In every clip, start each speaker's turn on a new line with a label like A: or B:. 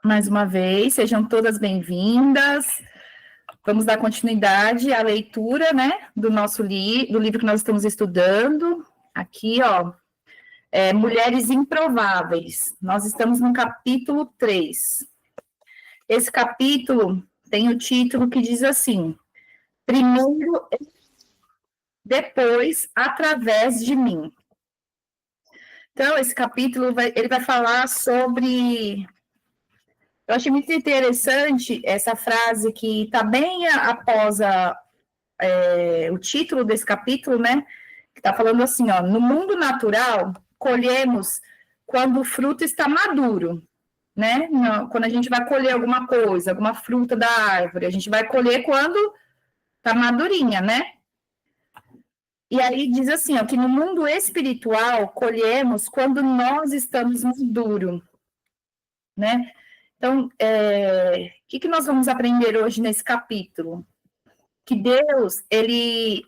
A: mais uma vez, sejam todas bem-vindas. Vamos dar continuidade à leitura, né, do nosso do livro que nós estamos estudando. Aqui, ó, Mulheres Improváveis. Nós estamos no capítulo 3. Esse capítulo tem o título que diz assim: Primeiro, depois, através de mim. Então, esse capítulo ele vai falar sobre... Eu achei muito interessante essa frase que está bem após o título desse capítulo, né? Que está falando assim, ó, no mundo natural, colhemos quando o fruto está maduro, né? Quando a gente vai colher alguma coisa, alguma fruta da árvore, a gente vai colher quando está madurinha, né? E aí diz assim, ó, que no mundo espiritual, colhemos quando nós estamos maduros, né? Então, o que nós vamos aprender hoje nesse capítulo? Que Deus, ele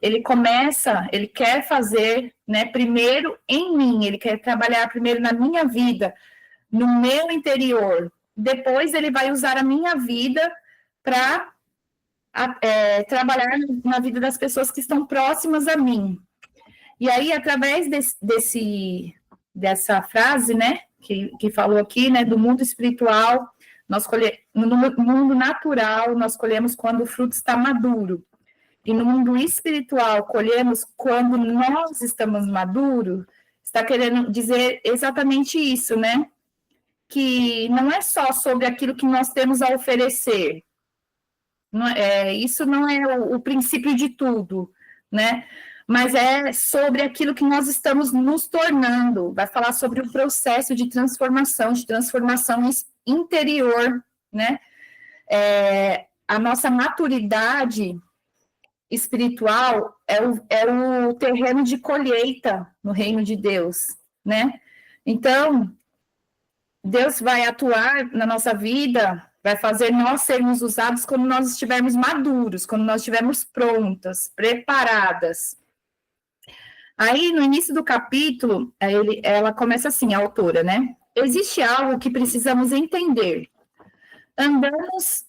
A: quer fazer, né, primeiro em mim, ele quer trabalhar primeiro na minha vida, no meu interior. Depois, ele vai usar a minha vida para trabalhar na vida das pessoas que estão próximas a mim. E aí, através dessa frase, né, que falou aqui, né, do mundo espiritual, no mundo natural, nós colhemos quando o fruto está maduro. E no mundo espiritual, colhemos quando nós estamos maduros, está querendo dizer exatamente isso, né? Que não é só sobre aquilo que nós temos a oferecer. Isso não é o princípio de tudo, né? Mas é sobre aquilo que nós estamos nos tornando. Vai falar sobre o processo de transformação interior, né? A nossa maturidade espiritual é o terreno de colheita no reino de Deus, né? Então, Deus vai atuar na nossa vida, vai fazer nós sermos usados quando nós estivermos maduros, quando nós estivermos prontas, preparadas. Aí, no início do capítulo, ela começa assim, a autora, né? Existe algo que precisamos entender. Andamos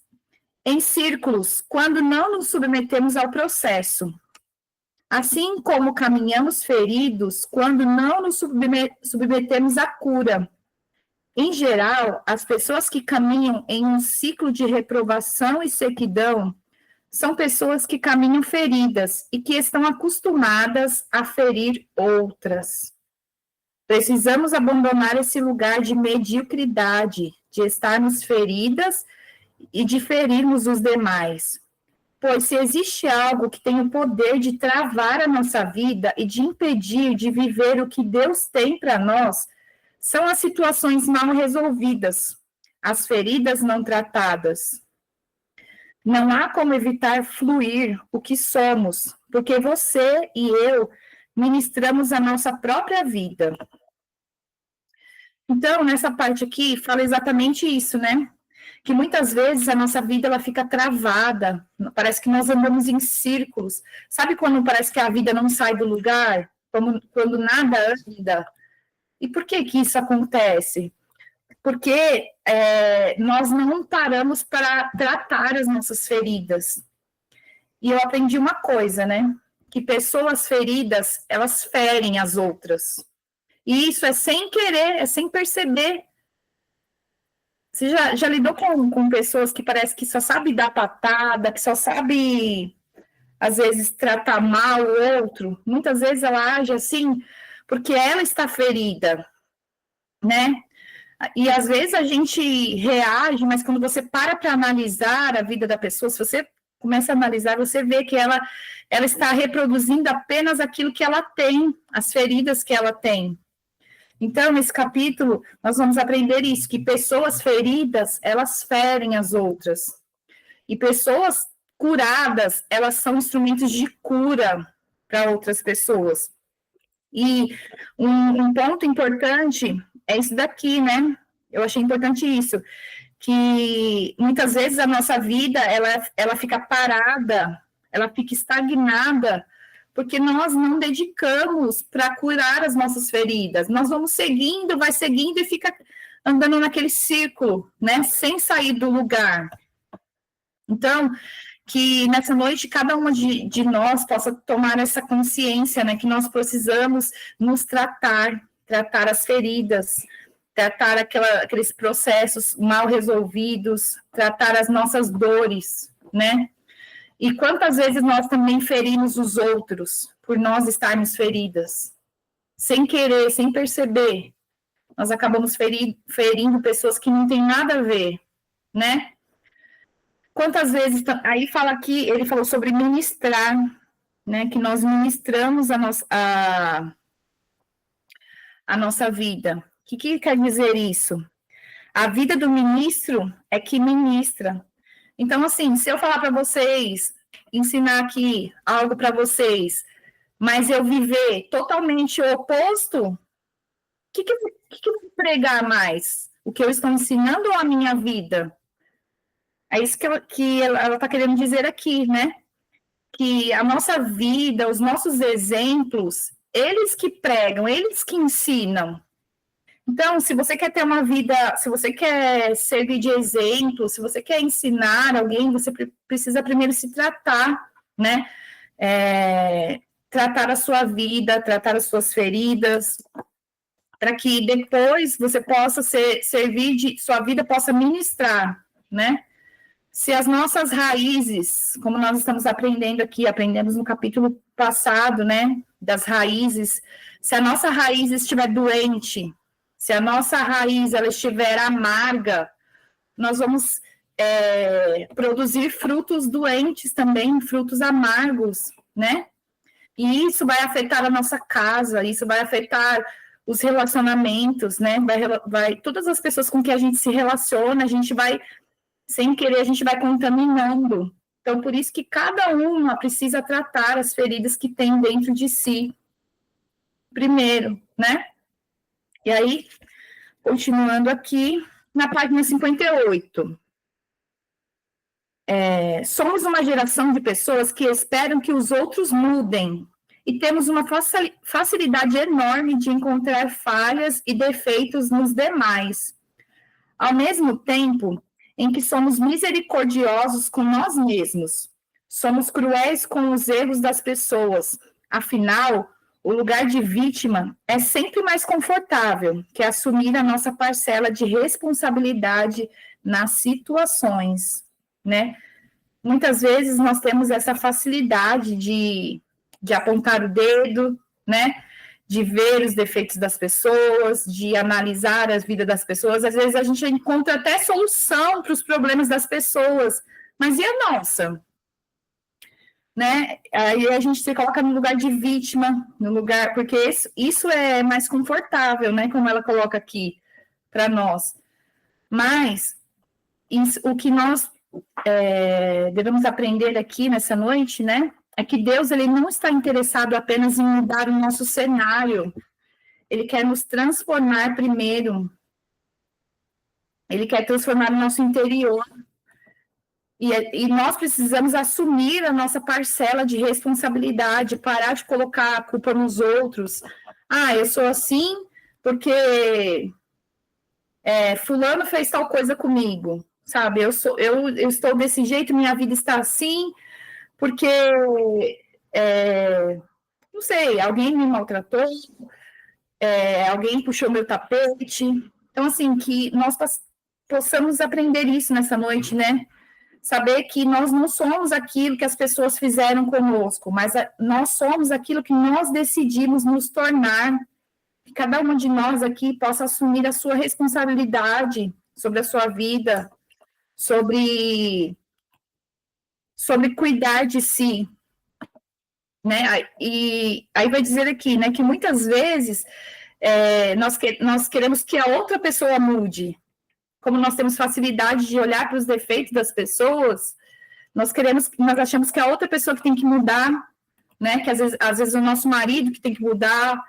A: em círculos quando não nos submetemos ao processo. Assim como caminhamos feridos quando não nos submetemos à cura. Em geral, as pessoas que caminham em um ciclo de reprovação e sequidão são pessoas que caminham feridas e que estão acostumadas a ferir outras. Precisamos abandonar esse lugar de mediocridade, de estarmos feridas e de ferirmos os demais. Pois se existe algo que tem o poder de travar a nossa vida e de impedir de viver o que Deus tem para nós, são as situações mal resolvidas, as feridas não tratadas. Não há como evitar fluir o que somos, porque você e eu ministramos a nossa própria vida. Então, nessa parte aqui, fala exatamente isso, né? Que muitas vezes a nossa vida ela fica travada, parece que nós andamos em círculos. Sabe quando parece que a vida não sai do lugar? Quando nada anda? E por que isso acontece? Porque nós não paramos para tratar as nossas feridas. E eu aprendi uma coisa, né? Que pessoas feridas, elas ferem as outras. E isso é sem querer, é sem perceber. Você já lidou com pessoas que parece que só sabe dar patada, que só sabe, às vezes, tratar mal o outro? Muitas vezes ela age assim porque ela está ferida, né? E às vezes a gente reage, mas quando você para analisar a vida da pessoa, se você começa a analisar, você vê que ela está reproduzindo apenas aquilo que ela tem, as feridas que ela tem. Então, nesse capítulo, nós vamos aprender isso, que pessoas feridas, elas ferem as outras. E pessoas curadas, elas são instrumentos de cura para outras pessoas. E um ponto importante é isso daqui, né? Eu achei importante isso, que muitas vezes a nossa vida, ela fica parada, ela fica estagnada, porque nós não dedicamos para curar as nossas feridas. Nós vamos seguindo, vai seguindo e fica andando naquele círculo, né, sem sair do lugar. Então, que nessa noite cada uma de nós possa tomar essa consciência, né, que nós precisamos nos tratar as feridas, tratar aqueles processos mal resolvidos, tratar as nossas dores, né? E quantas vezes nós também ferimos os outros por nós estarmos feridas, sem querer, sem perceber, nós acabamos ferindo pessoas que não têm nada a ver, né? Quantas vezes, aí fala aqui, ele falou sobre ministrar, né, que nós ministramos a nossa vida. O que quer dizer isso? A vida do ministro é que ministra. Então, assim, se eu falar para vocês, ensinar aqui algo para vocês, mas eu viver totalmente o oposto, o que eu vou pregar mais? O que eu estou ensinando ou a minha vida? É isso que ela está querendo dizer aqui, né? Que a nossa vida, os nossos exemplos, eles que pregam, eles que ensinam. Então, se você quer ter uma vida, se você quer servir de exemplo, se você quer ensinar alguém, você precisa primeiro se tratar, né? Tratar a sua vida, tratar as suas feridas, para que depois você possa servir sua vida possa ministrar, né? Se as nossas raízes, como nós estamos aprendemos no capítulo passado, né, das raízes, se a nossa raiz estiver doente, se a nossa raiz ela estiver amarga, nós vamos produzir frutos doentes também, frutos amargos, né? E isso vai afetar a nossa casa, isso vai afetar os relacionamentos, né? Todas as pessoas com que a gente se relaciona, a gente vai sem querer, a gente vai contaminando. Então, por isso que cada uma precisa tratar as feridas que tem dentro de si, primeiro, né? E aí, continuando aqui, na página 58. Somos uma geração de pessoas que esperam que os outros mudem, e temos uma facilidade enorme de encontrar falhas e defeitos nos demais. Ao mesmo tempo, em que somos misericordiosos com nós mesmos. Somos cruéis com os erros das pessoas. Afinal, o lugar de vítima é sempre mais confortável que assumir a nossa parcela de responsabilidade nas situações, né? Muitas vezes nós temos essa facilidade de apontar o dedo, né? De ver os defeitos das pessoas, de analisar a vida das pessoas. Às vezes a gente encontra até solução para os problemas das pessoas, mas e a nossa? Né? Aí a gente se coloca no lugar de vítima, porque isso é mais confortável, né? Como ela coloca aqui para nós. Mas o que nós devemos aprender aqui nessa noite, né? É que Deus ele não está interessado apenas em mudar o nosso cenário. Ele quer nos transformar primeiro. Ele quer transformar o nosso interior. E nós precisamos assumir a nossa parcela de responsabilidade, parar de colocar a culpa nos outros. Eu sou assim porque fulano fez tal coisa comigo, sabe? Eu estou desse jeito, minha vida está assim, porque, não sei, alguém me maltratou, alguém puxou meu tapete. Então, assim, que nós possamos aprender isso nessa noite, né? Saber que nós não somos aquilo que as pessoas fizeram conosco, mas nós somos aquilo que nós decidimos nos tornar. Que cada uma de nós aqui possa assumir a sua responsabilidade sobre a sua vida, sobre cuidar de si, né? E aí vai dizer aqui, né, que muitas vezes nós queremos que a outra pessoa mude. Como nós temos facilidade de olhar para os defeitos das pessoas, nós achamos que a outra pessoa que tem que mudar, né? Que às vezes o nosso marido que tem que mudar,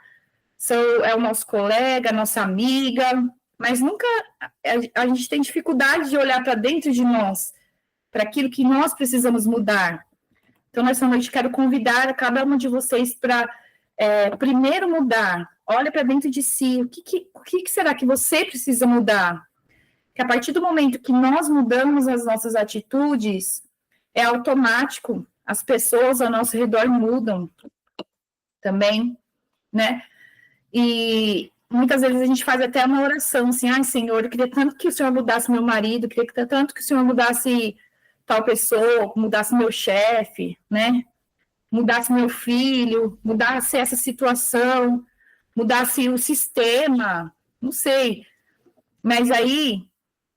A: é o nosso colega, a nossa amiga, mas nunca a gente tem dificuldade de olhar para dentro de nós, para aquilo que nós precisamos mudar. Então, nessa noite, quero convidar a cada uma de vocês para primeiro mudar, olha para dentro de si, o que será que você precisa mudar? Que a partir do momento que nós mudamos as nossas atitudes, é automático, as pessoas ao nosso redor mudam também, né? E muitas vezes a gente faz até uma oração, assim, ai, Senhor, eu queria tanto que o Senhor mudasse meu marido, eu queria tanto que o Senhor mudasse tal pessoa, mudasse meu chefe, né? Mudasse meu filho, mudasse essa situação, mudasse o sistema, não sei. Mas aí,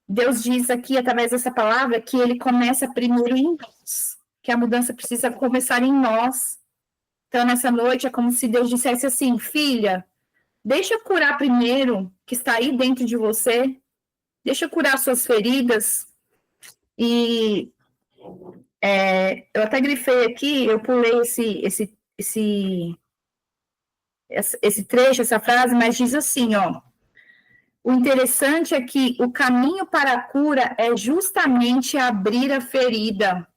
A: Deus diz aqui, através dessa palavra, que ele começa primeiro em nós, que a mudança precisa começar em nós. Então, nessa noite, é como se Deus dissesse assim, filha, deixa eu curar primeiro, que está aí dentro de você, deixa eu curar suas feridas. E eu até grifei aqui, eu pulei esse trecho, essa frase, mas diz assim, ó, o interessante é que o caminho para a cura é justamente abrir a ferida.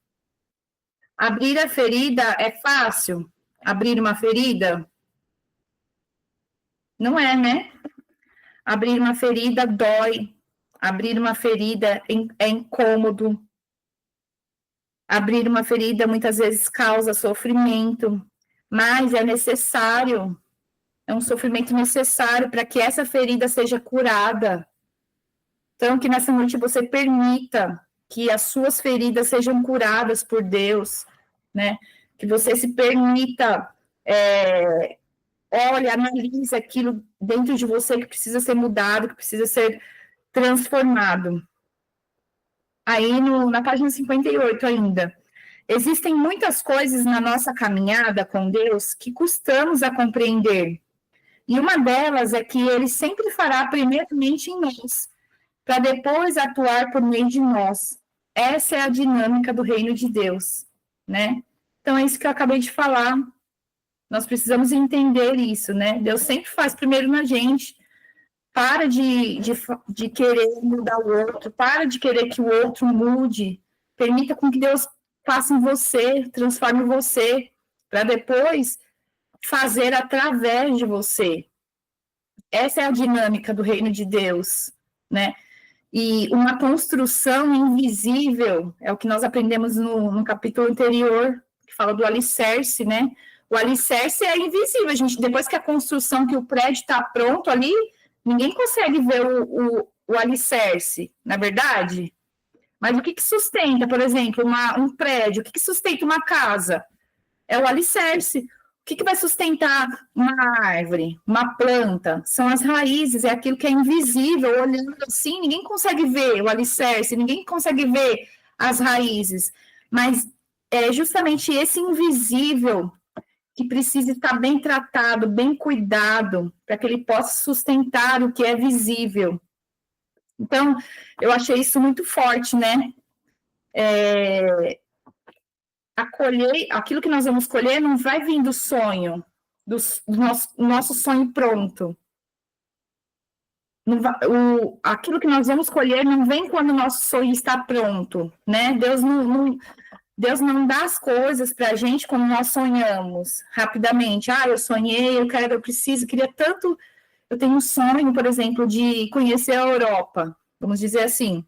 A: Abrir a ferida é fácil? Abrir uma ferida? Não é, né? Abrir uma ferida dói. Abrir uma ferida é incômodo. Abrir uma ferida muitas vezes causa sofrimento, mas é necessário. É um sofrimento necessário para que essa ferida seja curada. Então, que nessa noite você permita que as suas feridas sejam curadas por Deus, né? Que você se permita, olha, analise aquilo dentro de você que precisa ser mudado, que precisa ser transformado. Aí, na página 58 ainda, existem muitas coisas na nossa caminhada com Deus que custamos a compreender. E uma delas é que Ele sempre fará primeiramente em nós, para depois atuar por meio de nós. Essa é a dinâmica do reino de Deus, né? Então, é isso que eu acabei de falar. Nós precisamos entender isso, né? Deus sempre faz primeiro na gente. Para de querer mudar o outro, para de querer que o outro mude. Permita com que Deus faça em você, transforme você, para depois fazer através de você. Essa é a dinâmica do reino de Deus, né? E uma construção invisível, é o que nós aprendemos no capítulo anterior, que fala do alicerce, né? O alicerce é invisível, a gente, depois que a construção, que o prédio está pronto ali, ninguém consegue ver o alicerce, na verdade? Mas o que sustenta, por exemplo, um prédio? O que sustenta uma casa? É o alicerce. O que vai sustentar uma árvore, uma planta? São as raízes, é aquilo que é invisível. Olhando assim, ninguém consegue ver o alicerce, ninguém consegue ver as raízes. Mas é justamente esse invisível que precisa estar bem tratado, bem cuidado, para que ele possa sustentar o que é visível. Então, eu achei isso muito forte, né? Aquilo que nós vamos colher não vai vir do sonho, do nosso sonho pronto. Aquilo que nós vamos colher não vem quando o nosso sonho está pronto, né? Deus não dá as coisas para a gente como nós sonhamos, rapidamente. Eu sonhei, eu preciso, queria tanto. Eu tenho um sonho, por exemplo, de conhecer a Europa, vamos dizer assim.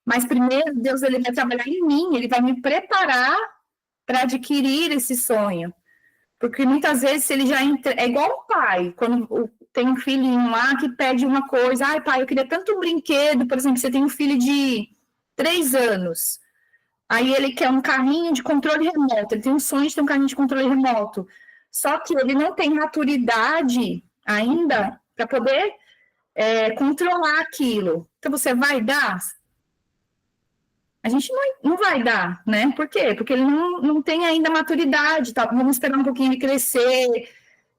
A: Mas primeiro, Deus ele vai trabalhar em mim, ele vai me preparar para adquirir esse sonho. Porque muitas vezes ele já é igual um pai, quando tem um filhinho lá que pede uma coisa, pai, eu queria tanto um brinquedo, por exemplo, você tem um filho de 3 anos, aí ele quer um carrinho de controle remoto, ele tem um sonho de ter um carrinho de controle remoto, só que ele não tem maturidade ainda para poder controlar aquilo. Então, você vai dar? A gente não vai dar, né? Por quê? Porque ele não tem ainda maturidade, tá? Vamos esperar um pouquinho ele crescer,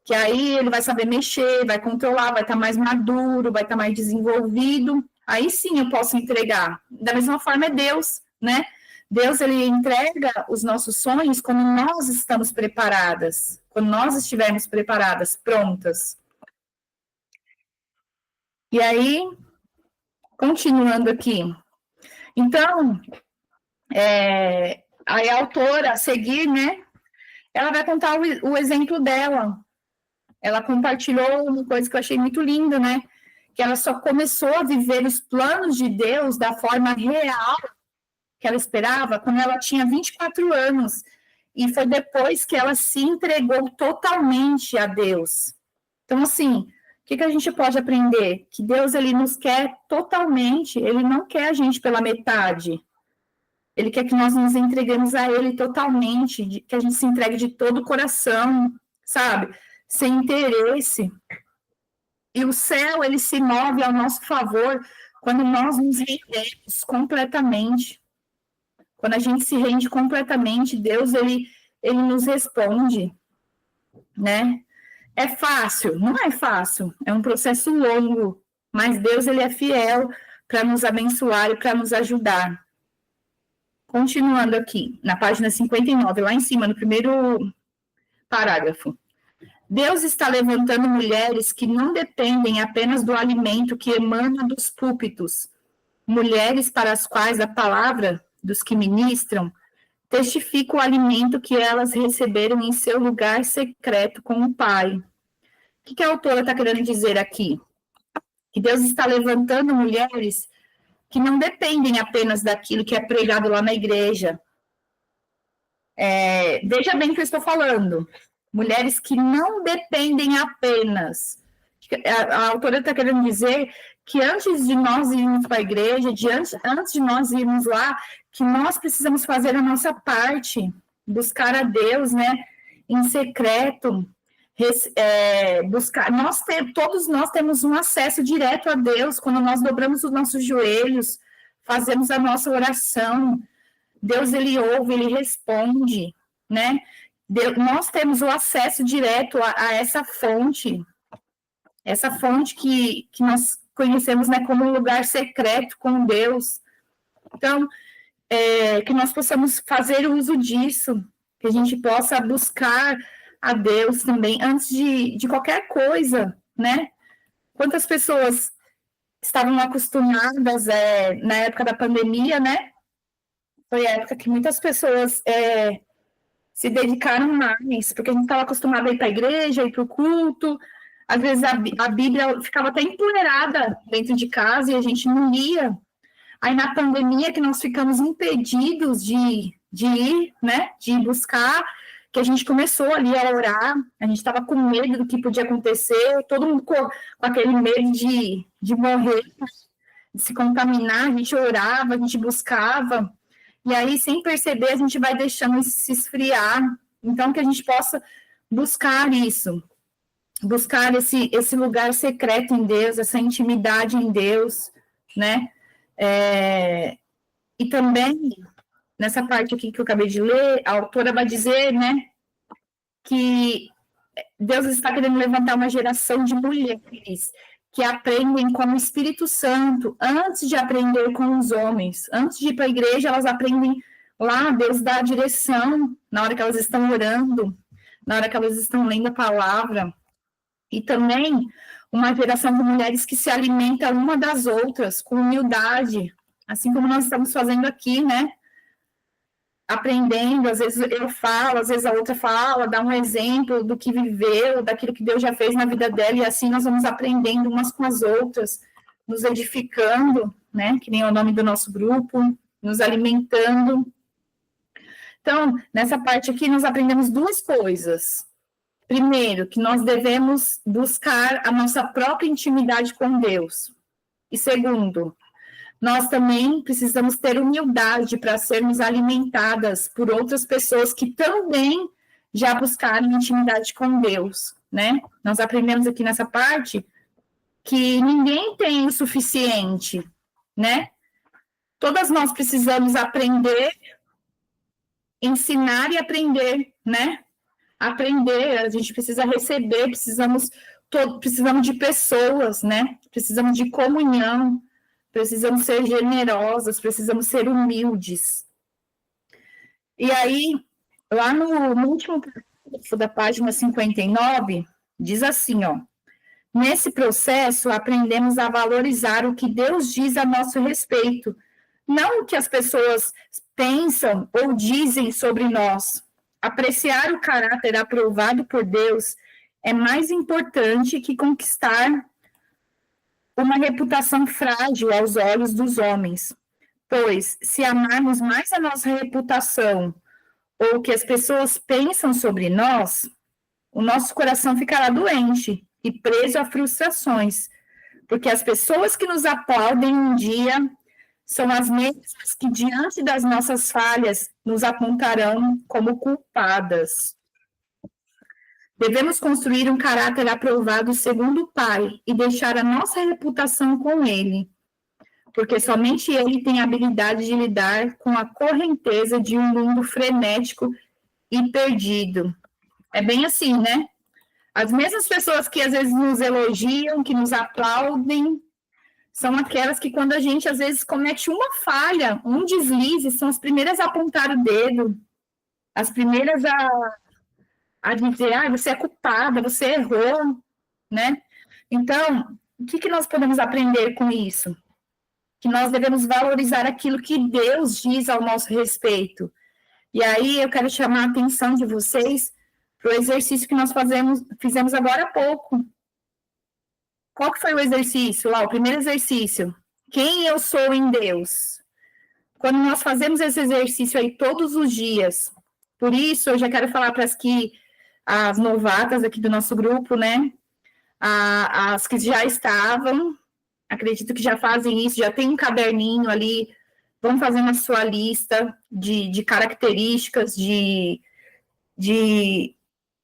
A: que aí ele vai saber mexer, vai controlar, vai estar mais maduro, vai estar mais desenvolvido. Aí sim eu posso entregar. Da mesma forma é Deus, né? Deus, ele entrega os nossos sonhos quando nós estamos preparadas, quando nós estivermos preparadas, prontas. E aí, continuando aqui. Então, a autora, a seguir, né, ela vai contar o exemplo dela. ela compartilhou uma coisa que eu achei muito linda, né? Que ela só começou a viver os planos de Deus da forma real que ela esperava quando ela tinha 24 anos. E foi depois que ela se entregou totalmente a Deus. Então, assim, o que a gente pode aprender? Que Deus, ele nos quer totalmente, ele não quer a gente pela metade. Ele quer que nós nos entreguemos a ele totalmente, que a gente se entregue de todo o coração, sabe? Sem interesse. E o céu, ele se move ao nosso favor quando nós nos rendemos completamente. Quando a gente se rende completamente, Deus, ele nos responde, né? É fácil? Não é fácil, é um processo longo, mas Deus, ele é fiel para nos abençoar e para nos ajudar. Continuando aqui, na página 59, lá em cima, no primeiro parágrafo. Deus está levantando mulheres que não dependem apenas do alimento que emana dos púlpitos, mulheres para as quais a palavra dos que ministram testifica o alimento que elas receberam em seu lugar secreto com o Pai. O que a autora está querendo dizer aqui? Que Deus está levantando mulheres que não dependem apenas daquilo que é pregado lá na igreja. Veja bem o que eu estou falando. Mulheres que não dependem apenas. A autora está querendo dizer que antes de nós irmos para a igreja, antes de nós irmos lá, que nós precisamos fazer a nossa parte, buscar a Deus, né, em secreto, buscar. Todos nós temos um acesso direto a Deus quando nós dobramos os nossos joelhos, fazemos a nossa oração. Deus, ele ouve, ele responde, né? Nós temos o acesso direto a essa fonte que nós conhecemos, né, como um lugar secreto com Deus. Então, que nós possamos fazer uso disso, que a gente possa buscar a Deus também, antes de qualquer coisa, né? Quantas pessoas estavam acostumadas, na época da pandemia, né? Foi a época que muitas pessoas se dedicaram mais, porque a gente estava acostumado a ir para a igreja, ir para o culto. Às vezes a Bíblia ficava até empoeirada dentro de casa e a gente não lia. Aí na pandemia que nós ficamos impedidos de ir, né, de buscar, que a gente começou ali a orar, a gente estava com medo do que podia acontecer, todo mundo com aquele medo de morrer, de se contaminar, a gente orava, a gente buscava, e aí sem perceber a gente vai deixando isso se esfriar, então que a gente possa buscar isso, buscar esse lugar secreto em Deus, essa intimidade em Deus, né? E também, nessa parte aqui que eu acabei de ler, a autora vai dizer, né, que Deus está querendo levantar uma geração de mulheres que aprendem com o Espírito Santo, antes de aprender com os homens. Antes de ir para a igreja, elas aprendem lá, Deus dá a direção, na hora que elas estão orando, na hora que elas estão lendo a palavra. E também uma geração de mulheres que se alimenta uma das outras, com humildade, assim como nós estamos fazendo aqui, né? Aprendendo, às vezes eu falo, às vezes a outra fala, dá um exemplo do que viveu, daquilo que Deus já fez na vida dela, e assim nós vamos aprendendo umas com as outras, nos edificando, né? Que nem é o nome do nosso grupo, nos alimentando. Então, nessa parte aqui, nós aprendemos duas coisas. Primeiro, que nós devemos buscar a nossa própria intimidade com Deus. E segundo, nós também precisamos ter humildade para sermos alimentadas por outras pessoas que também já buscaram intimidade com Deus, né? Nós aprendemos aqui nessa parte que ninguém tem o suficiente, né? Todas nós precisamos aprender, ensinar e aprender, né? Aprender, a gente precisa receber, precisamos de pessoas, né? Precisamos de comunhão, precisamos ser generosas, precisamos ser humildes. E aí, lá no último parágrafo da página 59, diz assim, ó: nesse processo, aprendemos a valorizar o que Deus diz a nosso respeito, não o que as pessoas pensam ou dizem sobre nós. Apreciar o caráter aprovado por Deus é mais importante que conquistar uma reputação frágil aos olhos dos homens. Pois, se amarmos mais a nossa reputação ou o que as pessoas pensam sobre nós, o nosso coração ficará doente e preso a frustrações, porque as pessoas que nos aplaudem um dia são as mesmas que, diante das nossas falhas, nos apontarão como culpadas. Devemos construir um caráter aprovado segundo o Pai e deixar a nossa reputação com Ele, porque somente Ele tem a habilidade de lidar com a correnteza de um mundo frenético e perdido. É bem assim, né? As mesmas pessoas que às vezes nos elogiam, que nos aplaudem, são aquelas que quando a gente às vezes comete uma falha, um deslize, são as primeiras a apontar o dedo, as primeiras a dizer, você é culpada, você errou, né? Então, o que nós podemos aprender com isso? Que nós devemos valorizar aquilo que Deus diz ao nosso respeito. E aí eu quero chamar a atenção de vocês para o exercício que nós fizemos agora há pouco. Qual que foi o exercício lá? O primeiro exercício. Quem eu sou em Deus? Quando nós fazemos esse exercício aí todos os dias, por isso eu já quero falar para as novatas aqui do nosso grupo, né? As que já estavam, acredito que já fazem isso, já tem um caderninho ali, vão fazendo a sua lista de características, de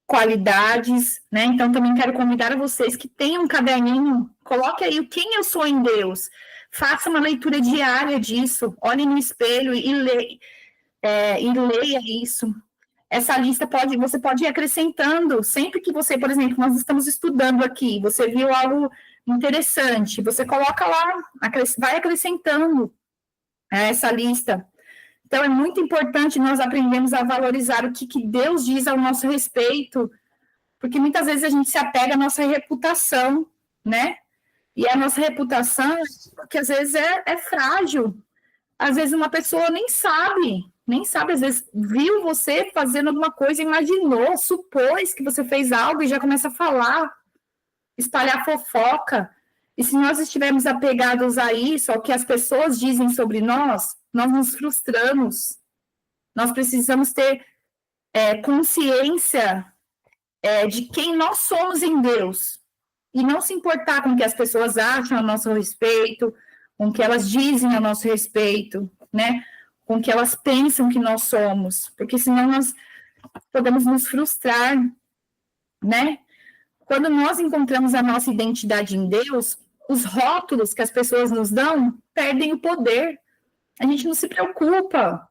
A: qualidades, né? Então, também quero convidar a vocês que tenham um caderninho, coloque aí o quem eu sou em Deus, faça uma leitura diária disso, olhe no espelho e leia isso. Essa lista você pode ir acrescentando, sempre que você, por exemplo, nós estamos estudando aqui, você viu algo interessante, você coloca lá, vai acrescentando essa lista. Então, é muito importante nós aprendermos a valorizar o que Deus diz ao nosso respeito, porque muitas vezes a gente se apega à nossa reputação, né? E a nossa reputação, que às vezes é frágil. Às vezes uma pessoa nem sabe, às vezes viu você fazendo alguma coisa, imaginou, supôs que você fez algo e já começa a falar, espalhar fofoca. E se nós estivermos apegados a isso, ao que as pessoas dizem sobre nós nos frustramos. Nós precisamos ter consciência de quem nós somos em Deus. E não se importar com o que as pessoas acham a nosso respeito, com o que elas dizem a nosso respeito, né? Com o que elas pensam que nós somos. Porque senão nós podemos nos frustrar, né? Quando nós encontramos a nossa identidade em Deus, os rótulos que as pessoas nos dão perdem o poder. A gente não se preocupa.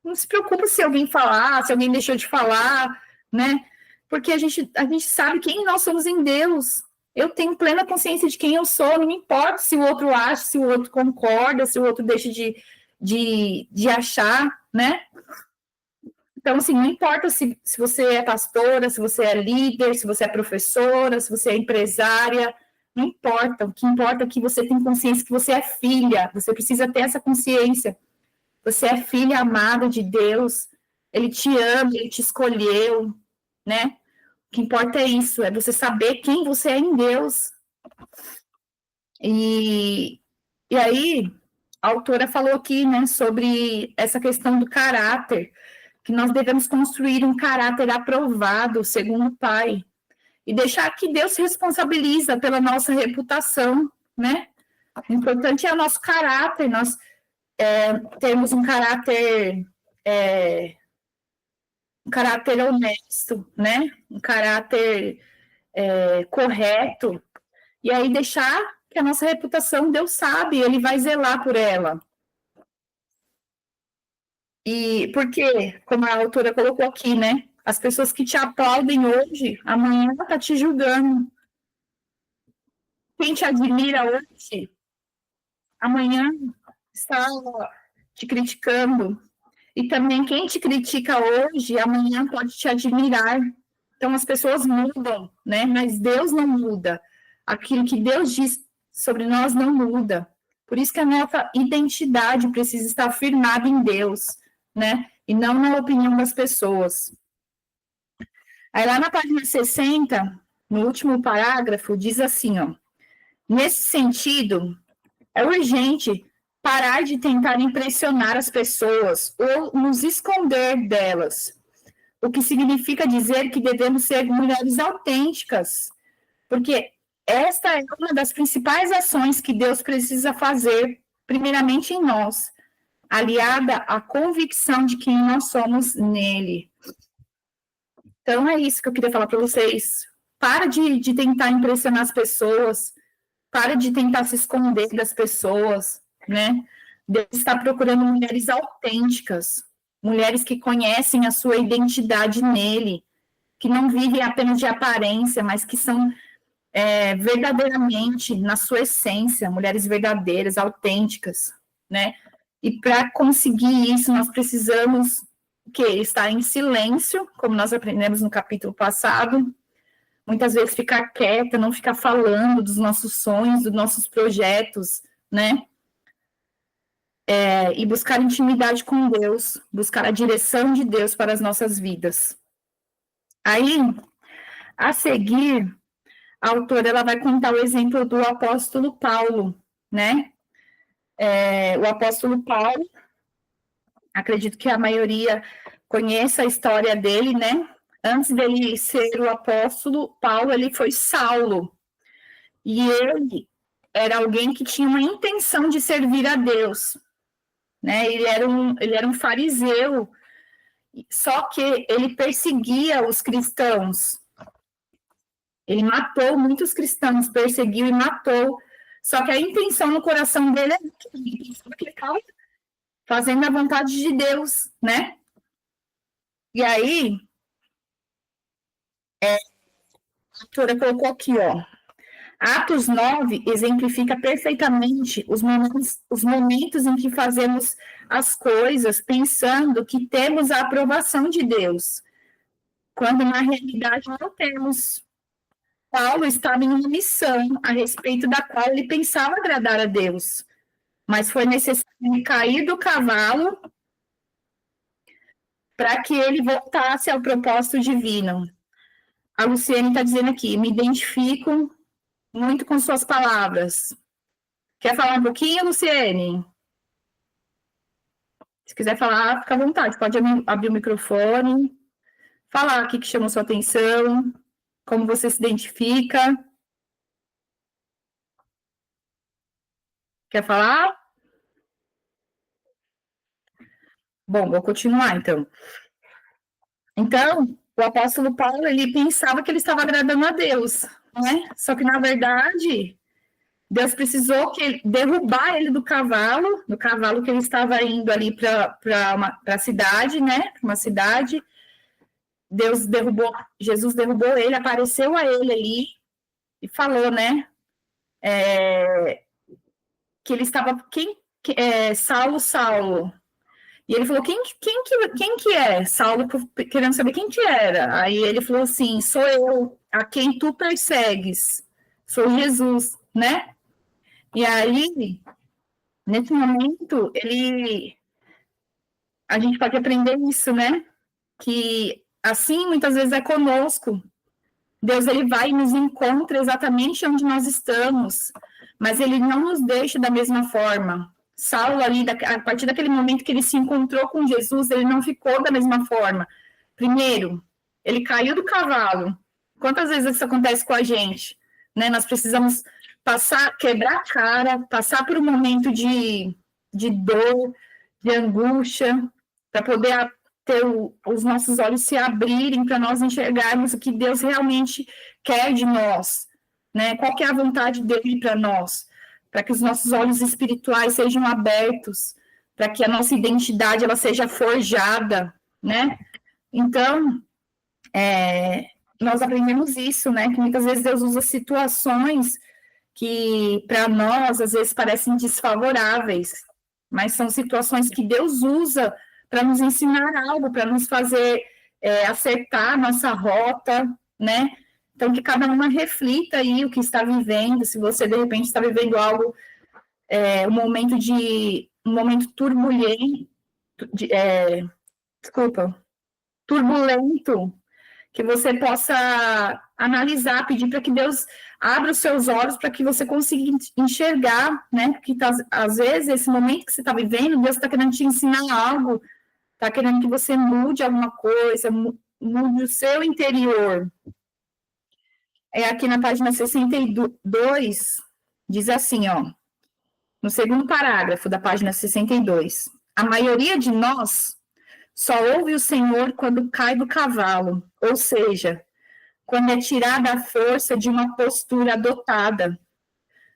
A: Não se preocupa se alguém falar, se alguém deixou de falar, né? Porque a gente sabe quem nós somos em Deus. Eu tenho plena consciência de quem eu sou, não me importa se o outro acha, se o outro concorda, se o outro deixa de achar, né? Então, assim, não importa se você é pastora, se você é líder, se você é professora, se você é empresária, não importa. O que importa é que você tem consciência que você é filha, você precisa ter essa consciência. Você é filha amada de Deus, Ele te ama, Ele te escolheu, né? O que importa é isso, é você saber quem você é em Deus. E aí, a autora falou aqui, né, sobre essa questão do caráter, que nós devemos construir um caráter aprovado, segundo o Pai, e deixar que Deus se responsabiliza pela nossa reputação, né? O importante é o nosso caráter, nós temos um caráter honesto, né? Um caráter correto, e aí deixar que a nossa reputação, Deus sabe, Ele vai zelar por ela. E porque, como a autora colocou aqui, né? As pessoas que te aplaudem hoje, amanhã está te julgando. Quem te admira hoje, amanhã está te criticando. E também quem te critica hoje, amanhã pode te admirar. Então, as pessoas mudam, né? Mas Deus não muda. Aquilo que Deus diz sobre nós não muda. Por isso que a nossa identidade precisa estar firmada em Deus, né? E não na opinião das pessoas. Aí, lá na página 60, no último parágrafo, diz assim, ó, nesse sentido, é urgente parar de tentar impressionar as pessoas ou nos esconder delas, o que significa dizer que devemos ser mulheres autênticas, porque esta é uma das principais ações que Deus precisa fazer, primeiramente em nós, aliada à convicção de quem nós somos nele. Então, é isso que eu queria falar para vocês. Para de tentar impressionar as pessoas, para de tentar se esconder das pessoas, né? Deus está procurando mulheres autênticas, mulheres que conhecem a sua identidade nele, que não vivem apenas de aparência, mas que são verdadeiramente, na sua essência, mulheres verdadeiras, autênticas, né? E para conseguir isso, nós precisamos estar em silêncio, como nós aprendemos no capítulo passado, muitas vezes ficar quieta, não ficar falando dos nossos sonhos, dos nossos projetos, né? E buscar intimidade com Deus, buscar a direção de Deus para as nossas vidas. Aí, a seguir, a autora ela vai contar o exemplo do apóstolo Paulo, né? O apóstolo Paulo, acredito que a maioria conheça a história dele, né? Antes dele ser o apóstolo, Paulo, ele foi Saulo. E ele era alguém que tinha uma intenção de servir a Deus, né? Ele era um fariseu, só que ele perseguia os cristãos. Ele matou muitos cristãos, perseguiu e matou. Só que a intenção no coração dele é que ele estava fazendo a vontade de Deus, né? E aí, a autora colocou aqui, ó. Atos 9 exemplifica perfeitamente os momentos em que fazemos as coisas pensando que temos a aprovação de Deus, quando na realidade não temos. Paulo estava em uma missão a respeito da qual ele pensava agradar a Deus, mas foi necessário cair do cavalo para que ele voltasse ao propósito divino. A Luciene está dizendo aqui, me identifico muito com suas palavras. Quer falar um pouquinho, Luciene? Se quiser falar, fica à vontade, pode abrir o microfone, falar o que chamou sua atenção, como você se identifica. Quer falar? Bom, vou continuar, então. Então, o apóstolo Paulo, ele pensava que ele estava agradando a Deus, né? Só que, na verdade, Deus precisou derrubar ele do cavalo que ele estava indo ali para a cidade, né? Uma cidade. Jesus derrubou ele, apareceu a ele ali e falou, né? Que ele estava, Saulo, Saulo. E ele falou, quem que é? Saulo querendo saber quem que era. Aí ele falou assim, sou eu, a quem tu persegues. Sou Jesus, né? E aí, nesse momento, a gente pode aprender isso, né? Que assim, muitas vezes é conosco. Deus, ele vai e nos encontra exatamente onde nós estamos, mas ele não nos deixa da mesma forma. Saulo ali, a partir daquele momento que ele se encontrou com Jesus, ele não ficou da mesma forma. Primeiro, ele caiu do cavalo. Quantas vezes isso acontece com a gente? Né? Nós precisamos quebrar a cara, passar por um momento de dor, de angústia, para poder ter os nossos olhos se abrirem, para nós enxergarmos o que Deus realmente quer de nós, né? Qual que é a vontade dele para nós, para que os nossos olhos espirituais sejam abertos, para que a nossa identidade ela seja forjada, né? Então, nós aprendemos isso, né? Que muitas vezes Deus usa situações que para nós às vezes parecem desfavoráveis, mas são situações que Deus usa para nos ensinar algo, para nos fazer acertar a nossa rota, né? Então, que cada uma reflita aí o que está vivendo, se você, de repente, está vivendo algo, um momento turbulento, que você possa analisar, pedir para que Deus abra os seus olhos para que você consiga enxergar, né? Porque às vezes, esse momento que você está vivendo, Deus está querendo te ensinar algo, está querendo que você mude alguma coisa, mude o seu interior. Aqui na página 62, diz assim, ó, no segundo parágrafo da página 62, a maioria de nós só ouve o Senhor quando cai do cavalo, ou seja, quando é tirada a força de uma postura adotada.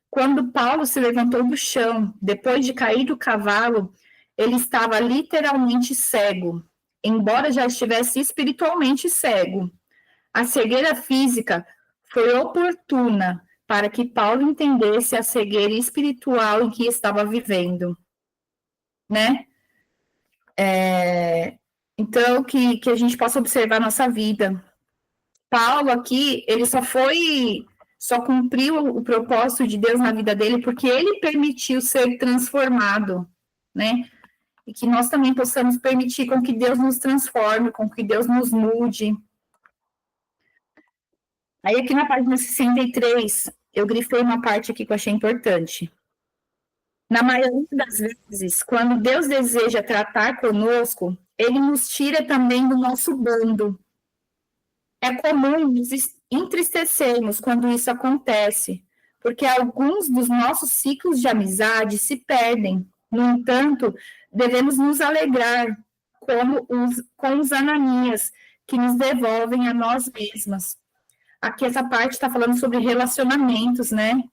A: Quando Paulo se levantou do chão, depois de cair do cavalo, ele estava literalmente cego, embora já estivesse espiritualmente cego. A cegueira física foi oportuna para que Paulo entendesse a cegueira espiritual em que estava vivendo, né? Então, que a gente possa observar a nossa vida. Paulo aqui, ele só cumpriu o propósito de Deus na vida dele porque ele permitiu ser transformado, né? E que nós também possamos permitir com que Deus nos transforme, com que Deus nos mude. Aí aqui na página 63, eu grifei uma parte aqui que eu achei importante. Na maioria das vezes, quando Deus deseja tratar conosco, ele nos tira também do nosso bando. É comum nos entristecermos quando isso acontece, porque alguns dos nossos ciclos de amizade se perdem. No entanto, devemos nos alegrar com os Ananias, que nos devolvem a nós mesmas. Aqui essa parte está falando sobre relacionamentos, né?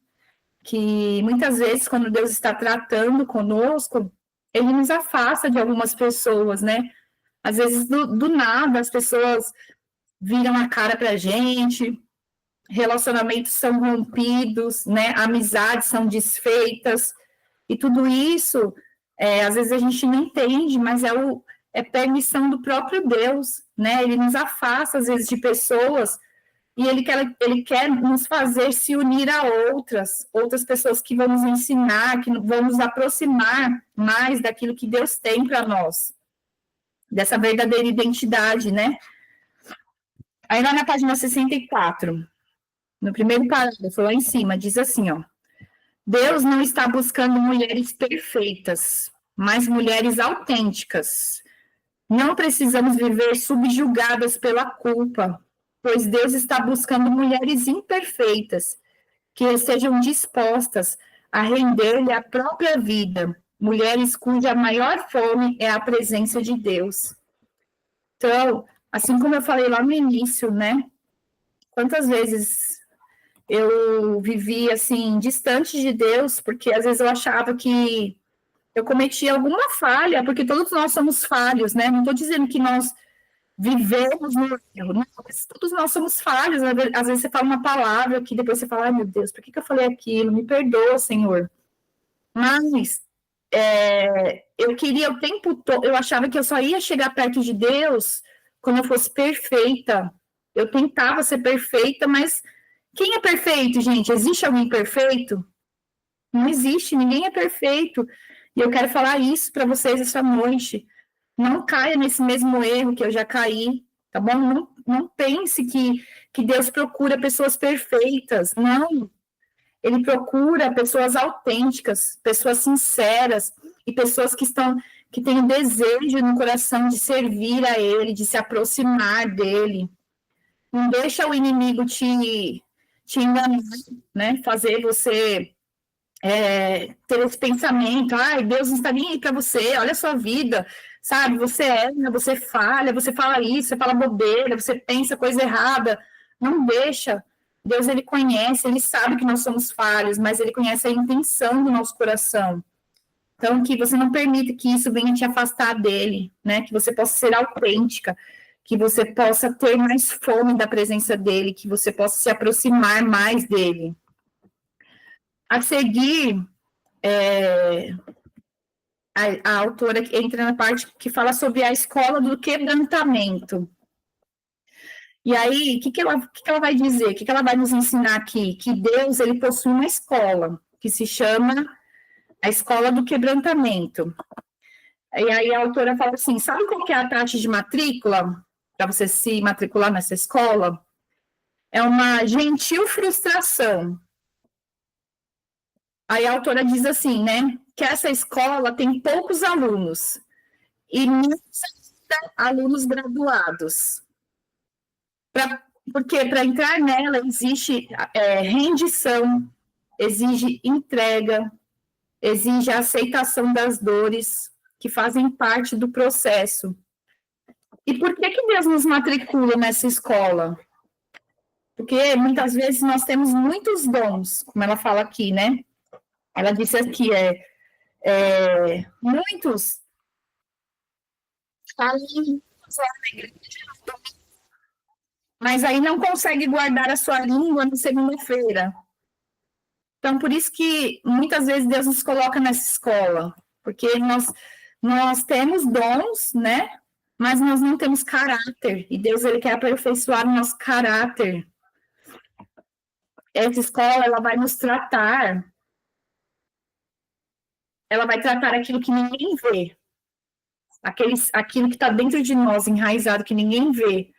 A: Que muitas vezes, quando Deus está tratando conosco, ele nos afasta de algumas pessoas, né? Às vezes, do nada, as pessoas viram a cara para a gente, relacionamentos são rompidos, né? Amizades são desfeitas, e tudo isso, às vezes a gente não entende, mas é permissão do próprio Deus, né? Ele nos afasta, às vezes, de pessoas, e ele quer nos fazer se unir a outras pessoas que vão nos ensinar, que vão nos aproximar mais daquilo que Deus tem para nós, dessa verdadeira identidade, né? Aí lá na página 64, no primeiro parágrafo, lá em cima, diz assim, ó, Deus não está buscando mulheres perfeitas, mas mulheres autênticas. Não precisamos viver subjugadas pela culpa, pois Deus está buscando mulheres imperfeitas, que estejam dispostas a render-lhe a própria vida, mulheres cuja maior fome é a presença de Deus. Então, assim como eu falei lá no início, né? Quantas vezes eu vivi, assim, distante de Deus, porque às vezes eu achava que eu cometia alguma falha, porque todos nós somos falhos, né? Não estou dizendo que nós vivemos no erro, não, todos nós somos falhos. Às vezes você fala uma palavra que depois você fala, ai meu Deus, por que eu falei aquilo? Me perdoa, Senhor. Mas eu queria o tempo todo, eu achava que eu só ia chegar perto de Deus quando eu fosse perfeita. Eu tentava ser perfeita, mas quem é perfeito, gente? Existe alguém perfeito? Não existe, ninguém é perfeito. E eu quero falar isso para vocês essa noite. Não caia nesse mesmo erro que eu já caí, tá bom? Não pense que Deus procura pessoas perfeitas. Não. Ele procura pessoas autênticas, pessoas sinceras e pessoas que têm desejo no coração de servir a Ele, de se aproximar dEle. Não deixa o inimigo te enganar, né? Fazer você ter esse pensamento, ai, Deus não está nem aí para você, olha a sua vida, sabe? Você erra, você falha, você fala isso, você fala bobeira, você pensa coisa errada. Não deixa. Deus, ele conhece, ele sabe que nós somos falhos, mas ele conhece a intenção do nosso coração. Então, que você não permita que isso venha te afastar dele, né? Que você possa ser autêntica, que você possa ter mais fome da presença dele, que você possa se aproximar mais dele. A seguir, a autora entra na parte que fala sobre a escola do quebrantamento. E aí, o que ela vai dizer? O que ela vai nos ensinar aqui? Que Deus, ele possui uma escola, que se chama a escola do quebrantamento. E aí a autora fala assim, sabe qual que é a taxa de matrícula? para você se matricular nessa escola, é uma gentil frustração. Aí a autora diz assim, né, que essa escola tem poucos alunos e muitos alunos graduados. Porque para entrar nela existe rendição, exige entrega, exige a aceitação das dores que fazem parte do processo. E por que Deus nos matricula nessa escola? Porque muitas vezes nós temos muitos dons, como ela fala aqui, né? Ela disse aqui, muitos mas aí não consegue guardar a sua língua na segunda-feira. Então, por isso que muitas vezes Deus nos coloca nessa escola, porque nós temos dons, né? Mas nós não temos caráter, e Deus ele quer aperfeiçoar o nosso caráter. Essa escola, ela vai nos tratar, ela vai tratar aquilo que ninguém vê, aquilo que está dentro de nós, enraizado, que ninguém vê.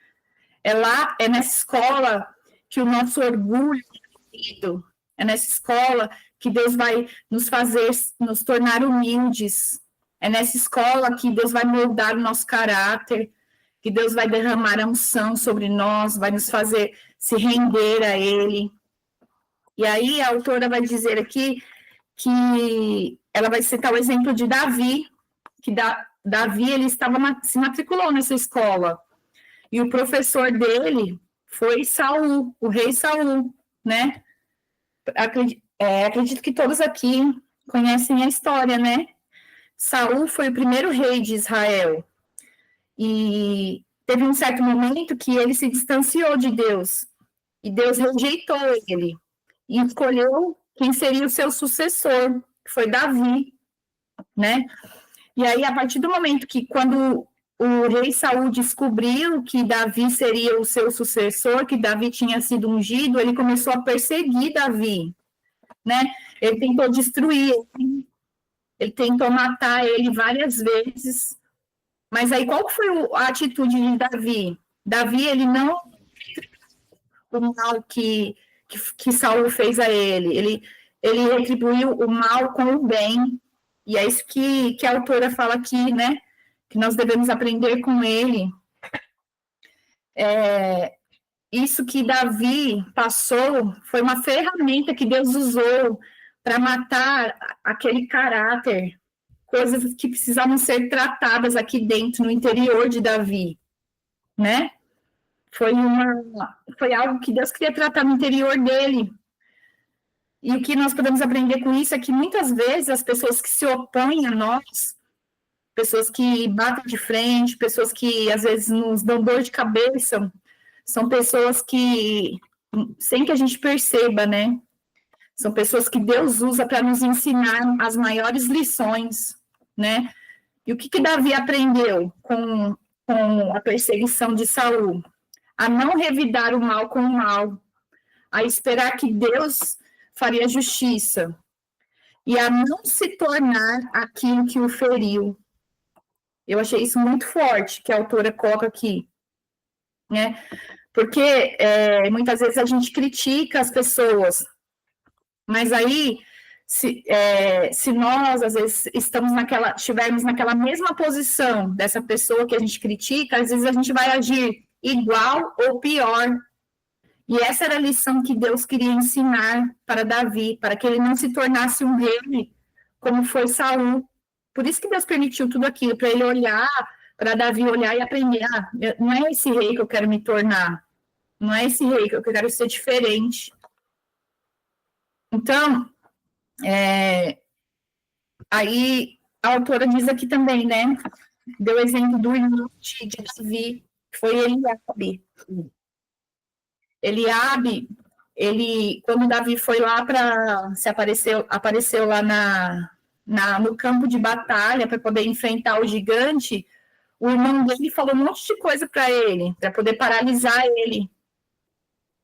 A: É nessa escola que o nosso orgulho é vivido, é nessa escola que Deus vai nos fazer, nos tornar humildes, é nessa escola que Deus vai moldar o nosso caráter, que Deus vai derramar a unção sobre nós, vai nos fazer se render a Ele. E aí a autora vai dizer aqui que ela vai citar o exemplo de Davi, que Davi ele se matriculou nessa escola, e o professor dele foi Saul, o rei Saul, né? Acredito que todos aqui conhecem a história, né? Saul foi o primeiro rei de Israel, e teve um certo momento que ele se distanciou de Deus, e Deus rejeitou ele, e escolheu quem seria o seu sucessor, que foi Davi, né? E aí, a partir do momento que, quando o rei Saul descobriu que Davi seria o seu sucessor, que Davi tinha sido ungido, ele começou a perseguir Davi, né? Ele tentou destruir, ele tentou matar ele várias vezes, mas aí qual foi a atitude de Davi? Davi, ele não o mal que Saul fez a ele retribuiu o mal com o bem, e é isso que a autora fala aqui, né? Que nós devemos aprender com ele. Isso que Davi passou foi uma ferramenta que Deus usou para matar aquele caráter, coisas que precisavam ser tratadas aqui dentro, no interior de Davi, né? Foi algo que Deus queria tratar no interior dele. E o que nós podemos aprender com isso é que muitas vezes as pessoas que se opõem a nós, pessoas que batem de frente, pessoas que às vezes nos dão dor de cabeça, são pessoas que, sem que a gente perceba, né? São pessoas que Deus usa para nos ensinar as maiores lições, né? E o que Davi aprendeu com a perseguição de Saul? A não revidar o mal com o mal, a esperar que Deus faria justiça, e a não se tornar aquilo que o feriu. Eu achei isso muito forte, que a autora coloca aqui, né? Porque muitas vezes a gente critica as pessoas, mas aí, se nós, às vezes, estivermos naquela mesma posição dessa pessoa que a gente critica, às vezes a gente vai agir igual ou pior. E essa era a lição que Deus queria ensinar para Davi, para que ele não se tornasse um rei como foi Saul. Por isso que Deus permitiu tudo aquilo, para ele olhar, para Davi olhar e aprender, não é esse rei que eu quero me tornar, não é esse rei que eu quero ser diferente. Então, aí a autora diz aqui também, né, deu exemplo do irmão de Davi, que foi Eliabe. Eliabe, quando Davi foi lá apareceu lá no campo de batalha para poder enfrentar o gigante, o irmão dele falou um monte de coisa para ele, para poder paralisar ele.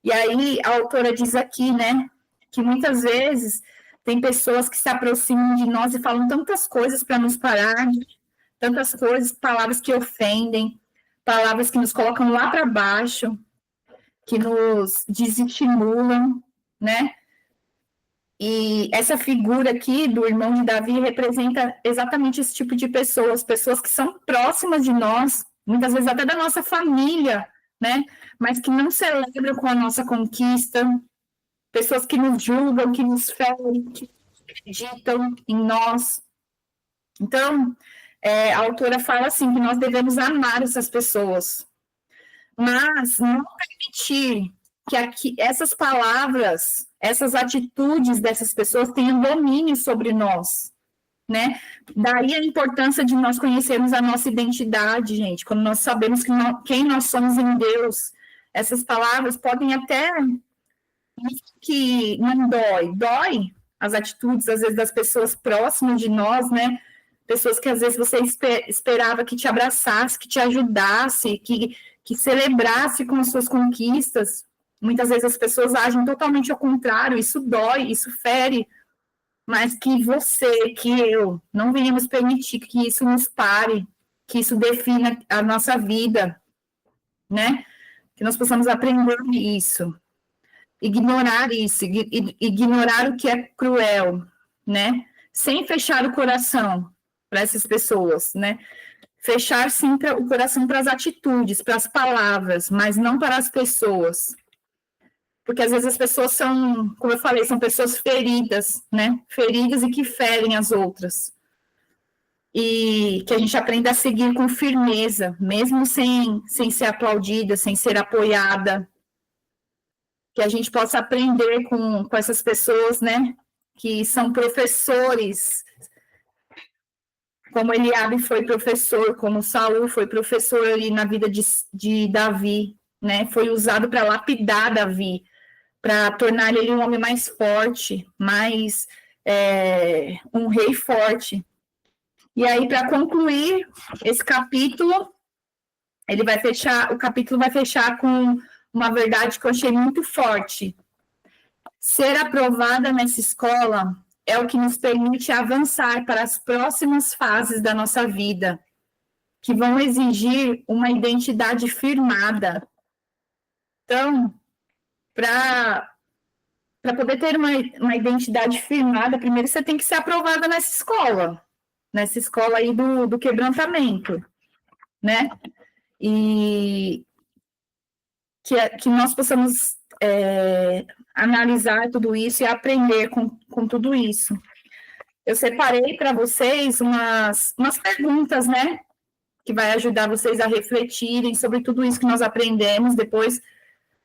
A: E aí a autora diz aqui, né, que muitas vezes tem pessoas que se aproximam de nós e falam tantas coisas para nos parar, tantas coisas, palavras que ofendem, palavras que nos colocam lá para baixo, que nos desestimulam, né? E essa figura aqui do irmão de Davi representa exatamente esse tipo de pessoas, pessoas que são próximas de nós, muitas vezes até da nossa família, né? Mas que não celebram com a nossa conquista, pessoas que nos julgam, que nos ferem, que acreditam em nós. Então, a autora fala assim, que nós devemos amar essas pessoas, mas não permitir que essas palavras, essas atitudes dessas pessoas tenham domínio sobre nós, né? Daí a importância de nós conhecermos a nossa identidade, gente, quando nós sabemos quem nós somos em Deus. Essas palavras podem até que não dói as atitudes, às vezes, das pessoas próximas de nós, né? Pessoas que às vezes você esperava que te abraçasse, que te ajudasse, que celebrasse com as suas conquistas. Muitas vezes as pessoas agem totalmente ao contrário, isso dói, isso fere, mas que você, que eu, não venhamos permitir que isso nos pare, que isso defina a nossa vida, né? Que nós possamos aprender isso, ignorar isso, ignorar o que é cruel, né? Sem fechar o coração para essas pessoas, né? Fechar, sim, o coração para as atitudes, para as palavras, mas não para as pessoas. Porque, às vezes, as pessoas são, como eu falei, são pessoas feridas, né? Feridas e que ferem as outras. E que a gente aprenda a seguir com firmeza, mesmo sem ser aplaudida, sem ser apoiada. Que a gente possa aprender com essas pessoas, né? Que são professores, como Eliabe foi professor, como Saul foi professor ali na vida de Davi, né? Foi usado para lapidar Davi, para tornar ele um homem mais forte, mais um rei forte. E aí, para concluir esse capítulo, o capítulo vai fechar com uma verdade que eu achei muito forte. Ser aprovada nessa escola é o que nos permite avançar para as próximas fases da nossa vida, que vão exigir uma identidade firmada. Então, para poder ter uma identidade firmada, primeiro você tem que ser aprovada nessa escola aí do quebrantamento, né? E que nós possamos analisar tudo isso e aprender com tudo isso. Eu separei para vocês umas perguntas, né? Que vai ajudar vocês a refletirem sobre tudo isso que nós aprendemos. Depois,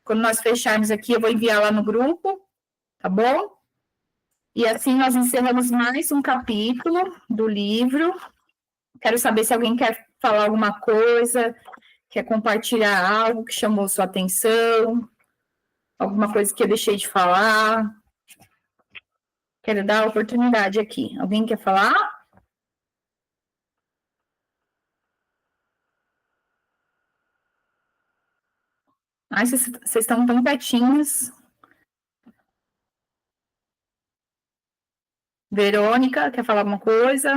A: quando nós fecharmos aqui, eu vou enviar lá no grupo, tá bom? E assim nós encerramos mais um capítulo do livro. Quero saber se alguém quer falar alguma coisa, quer compartilhar algo que chamou sua atenção, alguma coisa que eu deixei de falar. Quero dar a oportunidade aqui. Alguém quer falar? Ai, vocês estão tão quietinhos. Verônica, quer falar alguma coisa?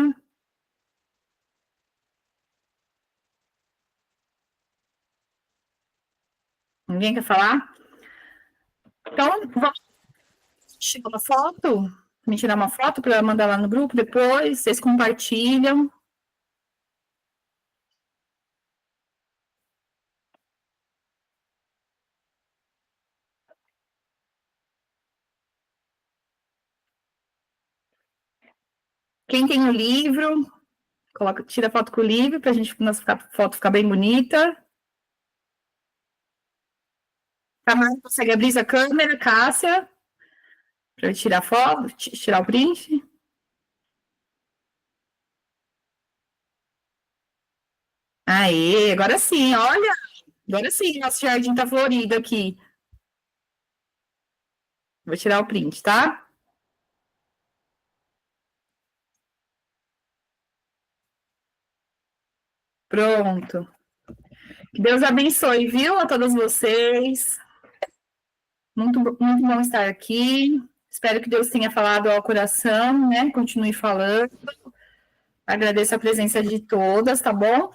A: Ninguém quer falar? Então, vamos tirar uma foto? Me tirar uma foto para mandar lá no grupo depois, vocês compartilham. Quem tem o livro, tira foto com o livro para nossa foto ficar bem bonita. Tamara, consegue abrir a câmera, Cássia, para eu tirar foto, tirar o print. Aê, agora sim, olha, agora sim, nosso jardim tá florido aqui. Vou tirar o print, tá? Pronto. Que Deus abençoe, viu, a todos vocês. Muito, muito bom estar aqui. Espero que Deus tenha falado ao coração, né? Continue falando. Agradeço a presença de todas, tá bom?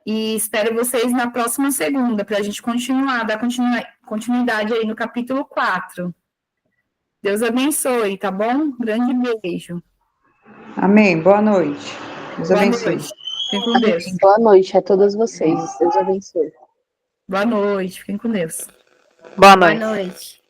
A: E espero vocês na próxima segunda, para a gente continuar, dar continuidade aí no capítulo 4. Deus abençoe, tá bom? Grande beijo.
B: Amém. Boa noite. Deus abençoe.
A: Noite. Fiquem com Deus.
C: Boa noite a todas vocês. Deus abençoe.
A: Boa noite. Fiquem com Deus.
D: Boa
E: Boa
D: noite.
E: noite.